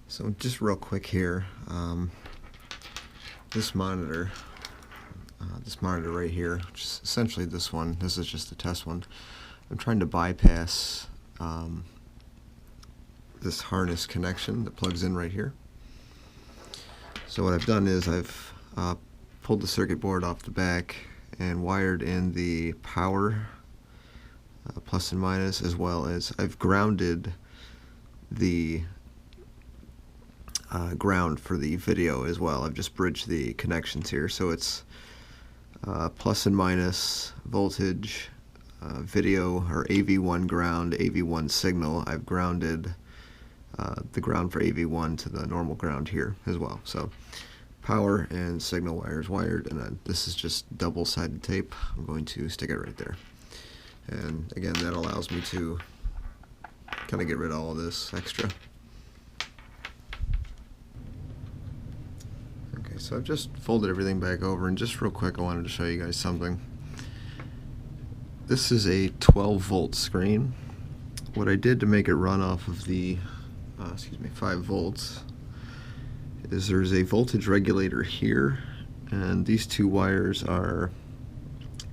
So just real quick here, this monitor right here, which is essentially this one, this is just a test one. I'm trying to bypass this harness connection that plugs in right here. So what I've done is I've pulled the circuit board off the back and wired in the power plus and minus, as well as I've grounded the ground for the video as well. I've just bridged the connections here, so it's plus and minus voltage, video or AV1 ground, AV1 signal. I've grounded the ground for AV1 to the normal ground here as well. So power and signal wires wired, and then this is just double-sided tape. I'm going to stick it right there. And again, that allows me to kind of get rid of all of this extra. Okay, so I've just folded everything back over, and just real quick I wanted to show you guys something. This is a 12-volt screen. What I did to make it run off of the 5 volts is there's a voltage regulator here, and these two wires are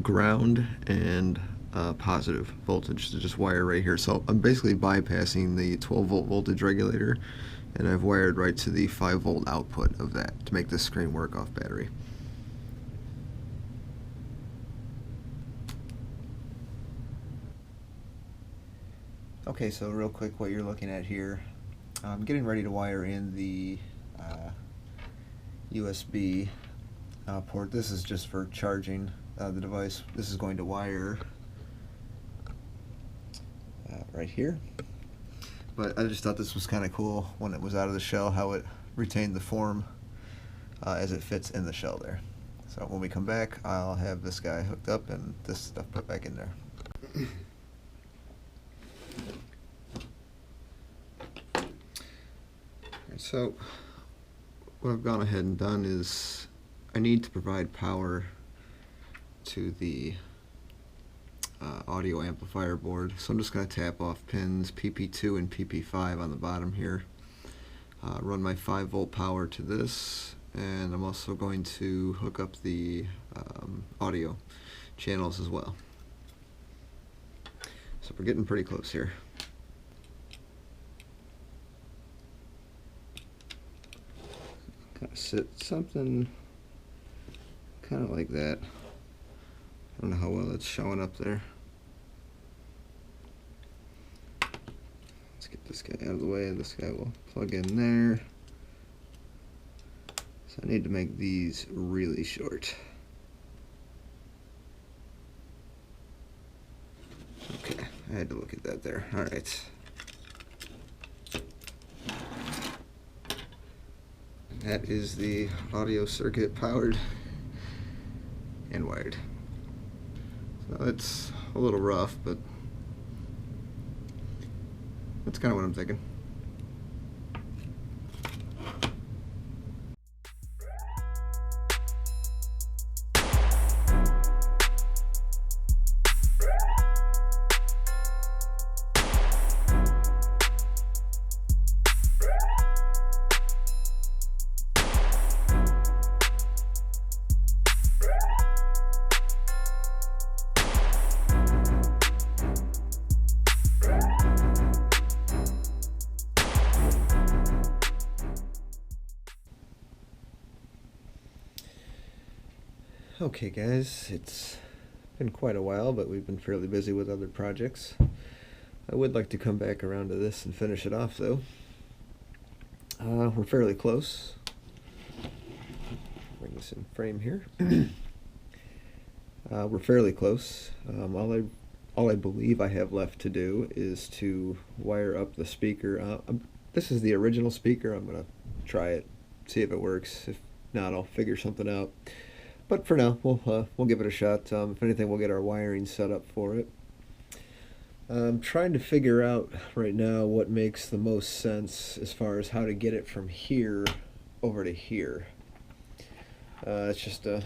ground and positive voltage to just wire right here. So I'm basically bypassing the 12-volt voltage regulator, and I've wired right to the 5-volt output of that to make this screen work off battery. Okay, so real quick, what you're looking at here, I'm getting ready to wire in the USB port. This is just for charging the device. This is going to wire right here. But I just thought this was kind of cool when it was out of the shell, how it retained the form as it fits in the shell there. So when we come back, I'll have this guy hooked up and this stuff put back in there. So what I've gone ahead and done is I need to provide power to the audio amplifier board. So I'm just going to tap off pins PP2 and PP5 on the bottom here. Run my 5-volt power to this, and I'm also going to hook up the audio channels as well. So we're getting pretty close here. Kind of sit something kind of like that. I don't know how well it's showing up there. Let's get this guy out of the way. This guy will plug in there. So I need to make these really short. Okay, I had to look at that there. All right. That is the audio circuit powered and wired. So it's a little rough, but that's kind of what I'm thinking. Okay guys, it's been quite a while, but we've been fairly busy with other projects. I would like to come back around to this and finish it off though. We're fairly close. Bring this in frame here. We're fairly close. All I believe I have left to do is to wire up the speaker. This is the original speaker. I'm going to try it, see if it works. If not, I'll figure something out. But for now, we'll give it a shot. If anything, we'll get our wiring set up for it. I'm trying to figure out right now what makes the most sense as far as how to get it from here over to here. It's just a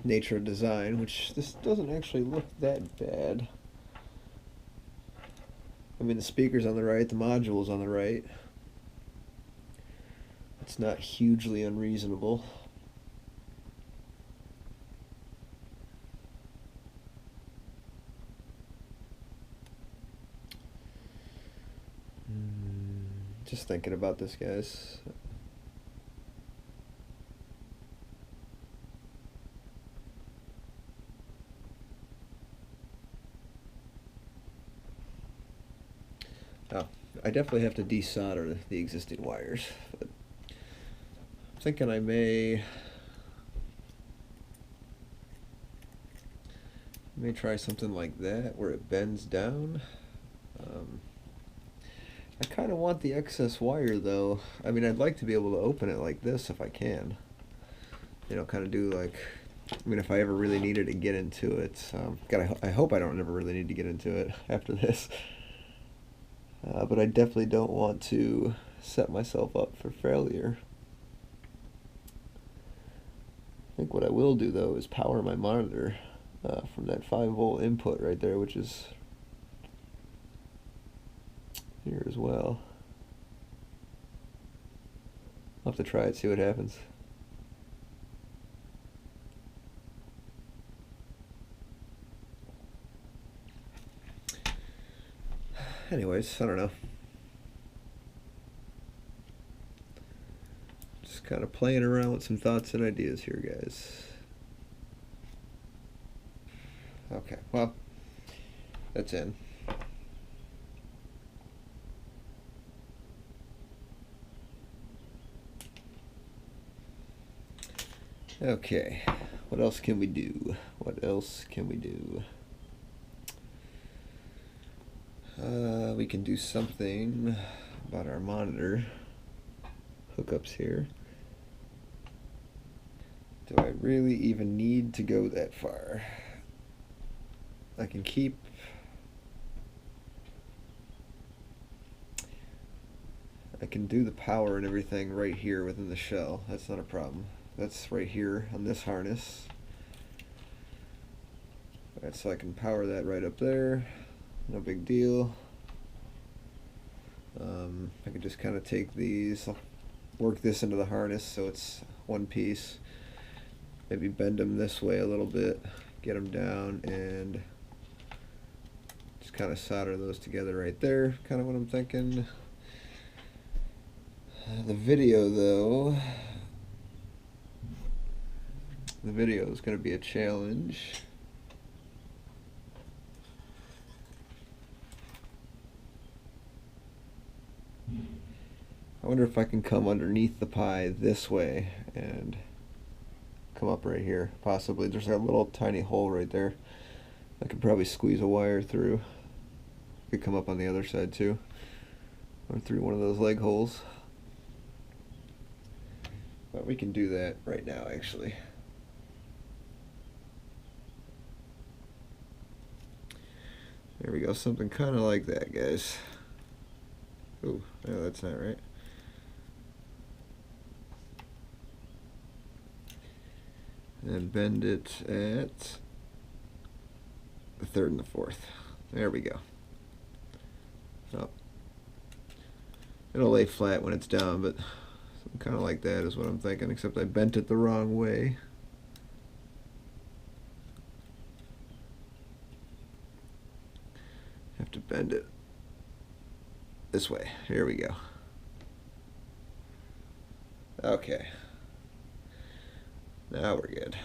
nature of design, which this doesn't actually look that bad. I mean, the speaker's on the right, the module's on the right. It's not hugely unreasonable. Just thinking about this, guys. Oh, I definitely have to desolder the existing wires. But I'm thinking I may try something like that where it bends down. I kind of want the excess wire though. I mean, I'd like to be able to open it like this if I can. You know, kind of do like, I mean, if I ever really needed to get into it. God, I hope I don't ever really need to get into it after this. But I definitely don't want to set myself up for failure. I think what I will do though is power my monitor from that 5-volt input right there, which is here as well. I'll have to try it, see what happens. Anyways, I don't know. Just kind of playing around with some thoughts and ideas here, guys. Okay, well, that's in. Okay, what else can we do? What else can we do? We can do something about our monitor hookups here. Do I really even need to go that far? I can keep I can do the power and everything right here within the shell. That's not a problem. That's right here on this harness. Alright, so I can power that right up there. No big deal. I can just kind of take these, work this into the harness so it's one piece. Maybe bend them this way a little bit, get them down, and just kind of solder those together right there. Kind of what I'm thinking. The video though, the video is going to be a challenge. I wonder if I can come underneath the pie this way and come up right here. Possibly. There's a little tiny hole right there. I could probably squeeze a wire through. Could come up on the other side too, or through one of those leg holes. But we can do that right now, actually. There we go, something kind of like that, guys. Ooh, no, that's not right. And bend it at the 3rd and the 4th. There we go. So it'll lay flat when it's down, but something kind of like that is what I'm thinking, except I bent it the wrong way. Have to bend it this way. Here we go. Okay. Now we're good.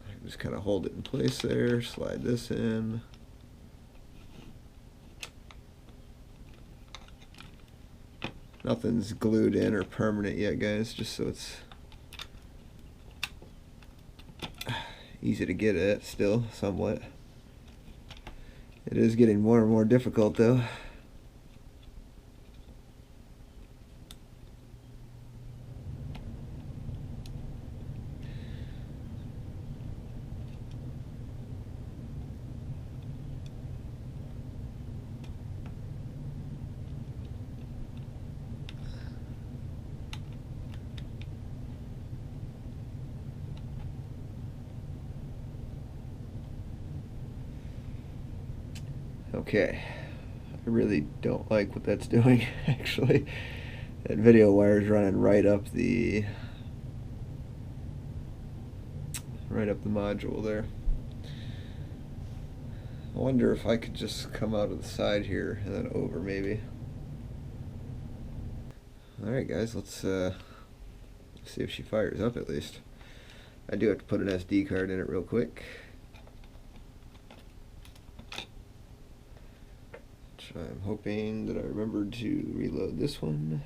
I can just kind of hold it in place there, slide this in. Nothing's glued in or permanent yet, guys, just so it's easy to get at still, somewhat. It is getting more and more difficult, though. Okay, I really don't like what that's doing, actually. That video wire is running right up the module there. I wonder if I could just come out of the side here and then over maybe. Alright guys, let's see if she fires up at least. I do have to put an SD card in it real quick. Which I'm hoping that I remembered to reload this one.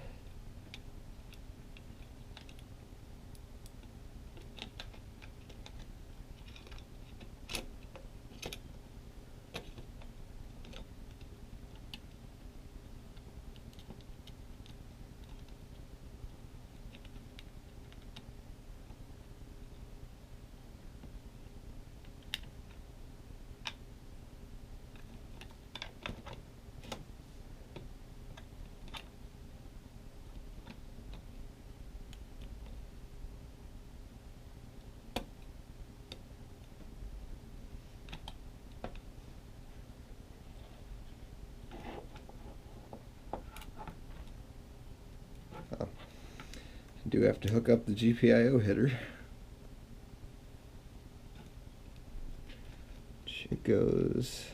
I do have to hook up the GPIO header. It goes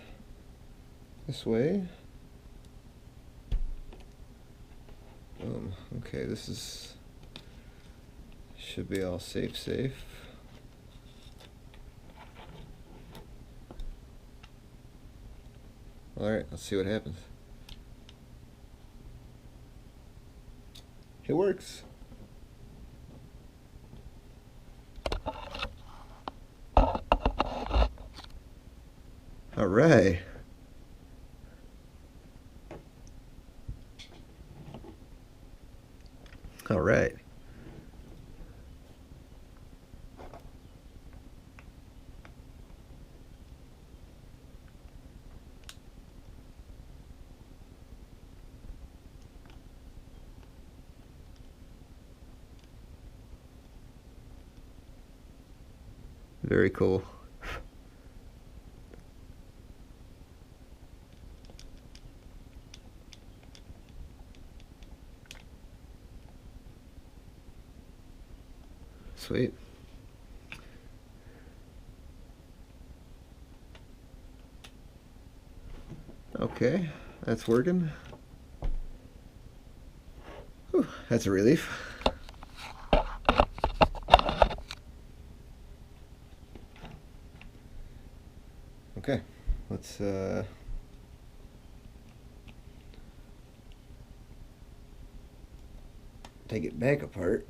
this way. Okay, this should be all safe. Alright, let's see what happens. It works. Alright. Alright. Very cool. Sweet. Okay, that's working. Whew, that's a relief. Okay, let's take it back apart.